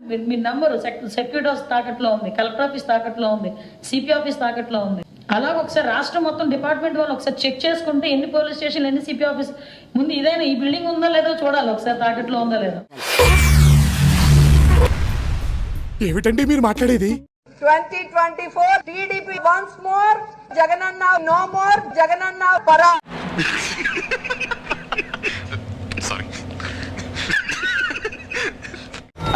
మీ number security office తాకట్లో ఉంది, collector office తాకట్లో ఉంది, సిపి ఆఫీస్ తాకట్లో ఉంది. అలాగే ఒకసారి రాష్ట్రం మొత్తం డిపార్ట్మెంట్ వాళ్ళు ఒకసారి చెక్ చేసుకుంటే ఎన్ని పోలీస్ స్టేషన్లు, ఎన్ని సిపి ఆఫీస్, ముందు ఇదైనా ఈ బిల్డింగ్ ఉందో లేదో చూడాలి, ఒకసారి తాకట్లో ఉందో లేదో. ఏమిటండి మీరు మాట్లాడేది? 2024 టీడీపీ వన్స్ మోర్, జగనన్న నో మోర్, జగనన్న పరా.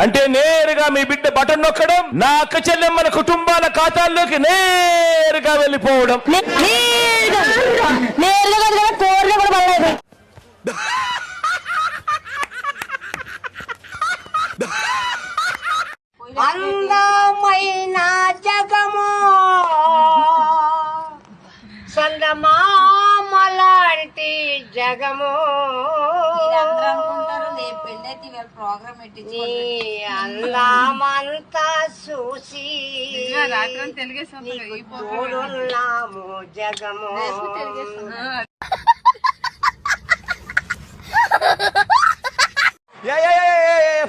అంటే నేరుగా మీ బిడ్డ బటన్ నొక్కడం, నా అక్క చెల్లెమ్మల కుటుంబాల ఖాతాల్లోకి నేరుగా వెళ్ళిపోవడం. అందమైన జగము సందమామలాంటి జగము అల్లామంతా చూసి తోడున్నాము జగము.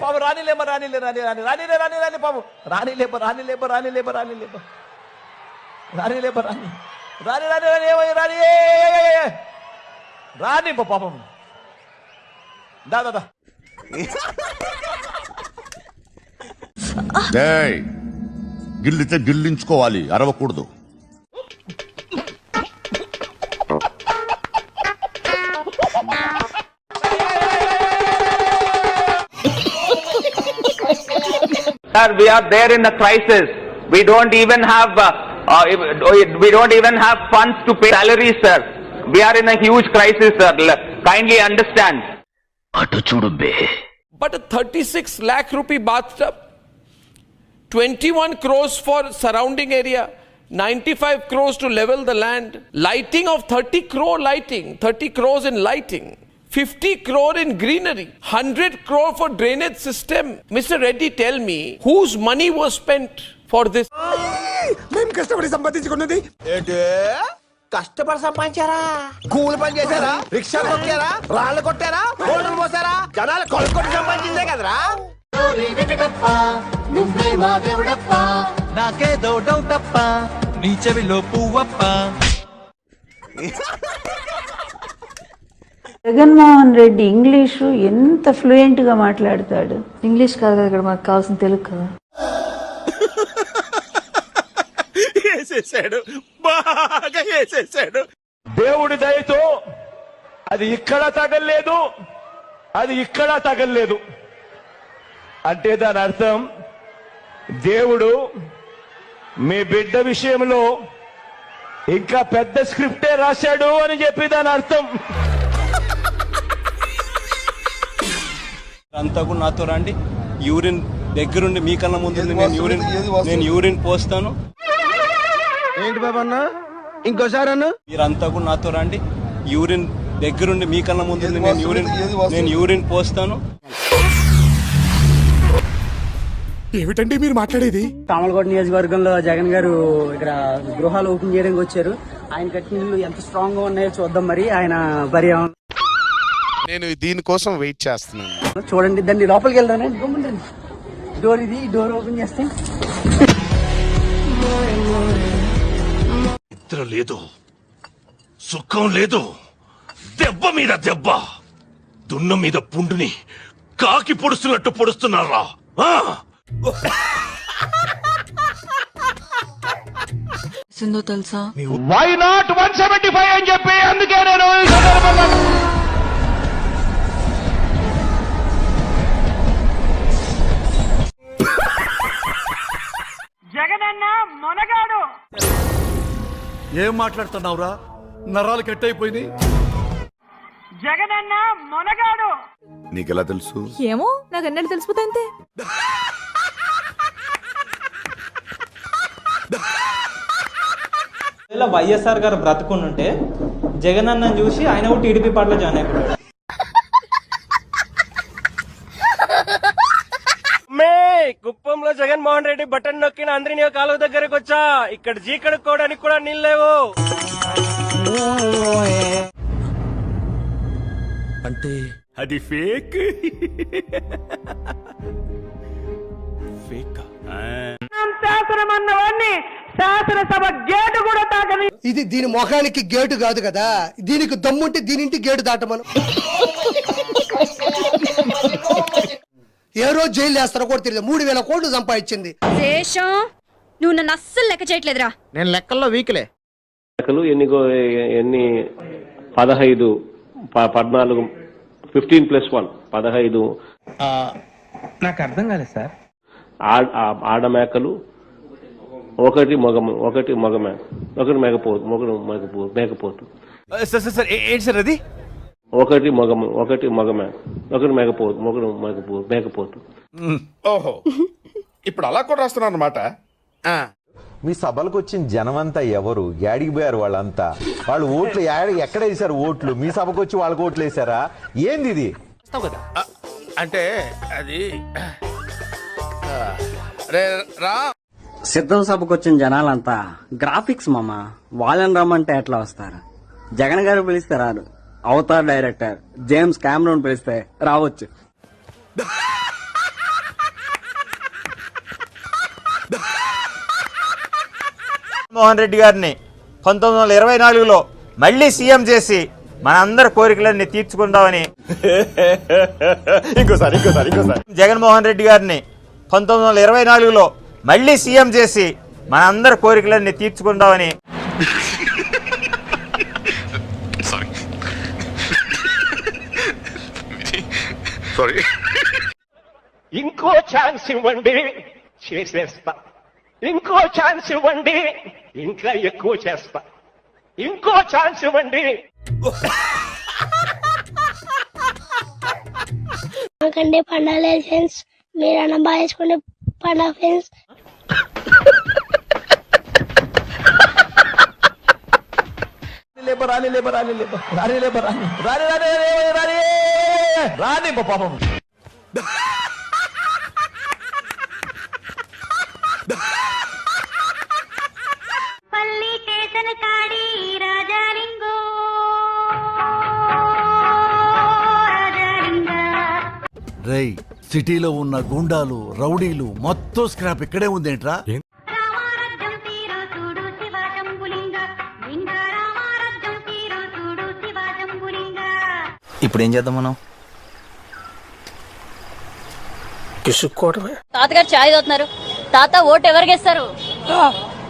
పాము రానిలేమ రానిలే రాని రాని రానిలే రాని రాని పాము రానిలేప రానిలేప రానిలేప రానిలేప రానిలేప రాని రాని రాని రాని రాని రాని పాపం దాదా గిల్లితే గిల్లించుకోవాలి, అరవకూడదు. Sir, we are there in a crisis. We don't even have funds to pay salaries, sir. We are in a huge crisis, sir. Kindly understand. But a 36 lakh rupee bathtub, 21 crores for surrounding area, 95 crores to level the land, lighting of 30 crores in lighting, 50 crore in greenery, 100 crore for drainage system. Mr. Reddy, tell me, whose money was spent for this? మేము కష్టపడి సంపాదించుకున్నది కష్టపడి సంపాదించారా? కూలి పని చేశారా? Rickshaw కొట్టారా? రాళ్ళు కొట్టారా? బోర్డులు పోసారా? జనాలు కొడుకొట్టి సంపాదించిందే కదరా. నాకేదో డౌటప్ప, నీ చెవిలో పువ్వప్ప. జగన్మోహన్ రెడ్డి ఇంగ్లీషు ఎంత ఫ్లూయెంట్ గా మాట్లాడతాడు. ఇంగ్లీష్ కాదు కదా ఇక్కడ మాకు కావాల్సిన తెలుగు కదా. వేసేసాడు, బాగా వేసేసాడు. దేవుడి దయతో అది ఇక్కడ తగల్లేదు, అది ఇక్కడ తగల్లేదు అంటే దాని అర్థం దేవుడు మీ బిడ్డ విషయంలో ఇంకా పెద్ద స్క్రిప్టే రాశాడు అని చెప్పి దాని అర్థం. అంతా కూడా నాతో రండి, యూరిన్ దగ్గరుండి మీ కన్నా ముందు నేను యూరిన్ పోస్తాను. ఏంటి బాబా అన్న, ఇంకోసారి అన్న. మీరంతా కూడా నాతో రండి, యూరిన్ దగ్గరుండి మీ కన్నా ముందు నేను యూరిన్ పోస్తాను. ఏమిటండి మీరు మాట్లాడేది? తామలకోట నియోజకవర్గంలో జగన్ గారు ఇక్కడ గృహాలు ఓపెన్ చేయడానికి వచ్చారు. ఆయన కట్టిన ఇల్లు ఎంత స్ట్రాంగ్ గా ఉన్నాయో చూద్దాం. మరి ఆయన పర్యావరణ నేను దీనికోసం వెయిట్ చేస్తున్నాను. చూడండి, దాన్ని లోపలికి వెళ్దానండి. డోర్ ఇది, డోర్ ఓపెన్ చేస్తే నిద్ర లేదు, సుఖం లేదు, దెబ్బ మీద దెబ్బ, దున్న మీద పుండుని కాకి పొడుస్తున్నట్టు పొడుస్తున్నారా? సింధు తెలుసా? వై నాట్ 175 అని చెప్పి అందుకే నేను జగనన్న మొనగాడు. ఏం మాట్లాడుతున్నావురా? నరాలు కట్ అయిపోయింది. జగనన్న మొనగాడు. నీకెలా తెలుసు? ఏమో, నాకు అన్నట్టు తెలిసిపోతే అంతే. వైఎస్ఆర్ గారు బ్రతుకుంటే జగన్ అన్న చూసి ఆయన కూడా టీడీపీ పార్టీలో జాయిన్ అయిపోయాడు. కుప్పంలో జగన్మోహన్ రెడ్డి బటన్ నొక్కిన అందరినీ కాలువ దగ్గరకు వచ్చా. ఇక్కడ జీ కడుక్కోవడానికి కూడా నీళ్ళు లేవు. అంటే అది ఫేక్. ఫేక్. శాసనం అన్నవాడిని శాసనసభ గేటు కూడా తాకని. ఇది దీని మొఖానికి గేటు కాదు కదా, దీనికి దమ్ముంటే దీనింటి గేటు దాటమను. ఏ రోజు జైలు వేస్తారో కూడా తెలియదు. 3,000 కోట్లు సంపాదించింది. శేషం నువ్వు నన్ను అస్సలు లెక్క చేయట్లేదురా. నేను లెక్కల్లో వీక్లే. ఎన్ని 15 14 15+1 15 నాకు అర్థం కాలేదు సార్. ఆడ మేకలు, ఒకటి మగ మేక, ఒకటి మేకపోతు, మేకపోతు. ఏంటి సార్ అది? ఒకటి మగ మేక, ఒకటి మేకపోతు. ఓహో, ఇప్పుడు అలా కూడా రాస్తున్నారు అన్నమాట. మీ సభలకు వచ్చిన జనమంతా ఎవరు? యాడికి పోయారు వాళ్ళంతా? వాళ్ళు ఓట్లు ఎక్కడ వేసారు ఓట్లు? మీ సభకు వచ్చి వాళ్ళకి ఓట్లు వేసారా? ఏంది ఇది? అంటే అది సిద్ధం సభకు వచ్చిన జనాలంతా గ్రాఫిక్స్ మామ. వాళ్ళని రమ్మంటే ఎట్లా వస్తారు? జగన్ గారు పిలిస్తే రారు. అవతార్ డైరెక్టర్ జేమ్స్ కెమెరాన్ పిలిస్తే రావచ్చు. మోహన్ రెడ్డి గారిని 1924లో మళ్ళీ సీఎం చేసి మనందరి కోరికలన్నీ తీర్చుకుందామని ఇంకోసారి జగన్మోహన్ రెడ్డి గారిని 1924లో మళ్ళీ సీఎం చేసి మనందరి కోరికలన్నీ తీర్చుకుందామని ఇంకో ఛాన్స్ ఇవ్వండి, చేసేస్తా. ఇంకో ఛాన్స్ ఇవ్వండి, ఇంకా ఎక్కువ చేస్తా. ఇంకో ఛాన్స్ ఇవ్వండి. కంటే పండాలి ఫ్రెండ్స్, మీరన్నా బాగా చేసుకునే పండుగ ఫ్రెండ్స్. రాని పాపం. పల్లి చేతన కాడి రాజాలింగో రేయ్, సిటీలో ఉన్న గుండాలు, రౌడీలు మొత్తం స్క్రాప్ ఇక్కడే ఉందేంట్రా? రామారాజ్యం తీరు చూడు శివాశంభులింగ లింగ రామారాజ్యం తీరు చూడు శివాశంభులింగ. ఇప్పుడు ఏం చేద్దాం మనం? తాతగారు చాయ్ తాగుతున్నారు. తాత ఓటు ఎవరికి ఇస్తారు?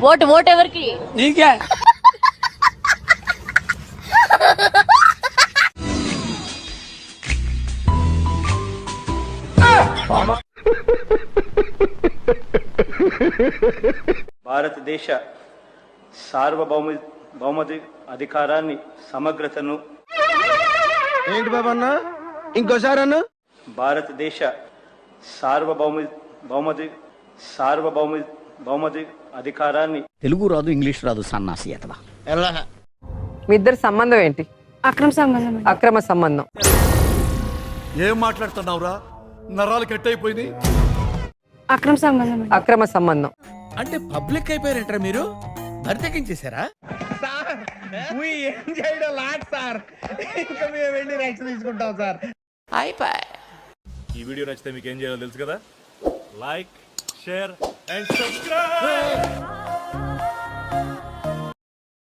ఓటు ఎవరికి? నీకే. భారతదేశ సార్వభౌమ అధికారాన్ని, సమగ్రతను. ఏంటి బాబన్న? ఇంకోసారి అన్న. భారతదేశ సార్వభౌమ అధికారాన్ని. తెలుగు రాదు, ఇంగ్లీష్ రాదు, సన్నాసి అతవా. మీ ఇద్దరి సంబంధం ఏంటి? అక్రమ సంబంధం. ఏం మాట్లాడుతున్నావురా? నరాలు కట్ అయిపోయింది. అక్రమ సంబంధం అంటే పబ్లిక్ అయిపోయారంటారా మీరు? బరితెక్కించేశారా? ఏం చేయడం లాట్ సార్. ఇంకా మేము వెళ్ళి యాక్షన్ తీసుకుంటాం సార్. ఈ వీడియో నచ్చితే మీకు ఏం చేయాలో తెలుసు కదా. Like, share and subscribe.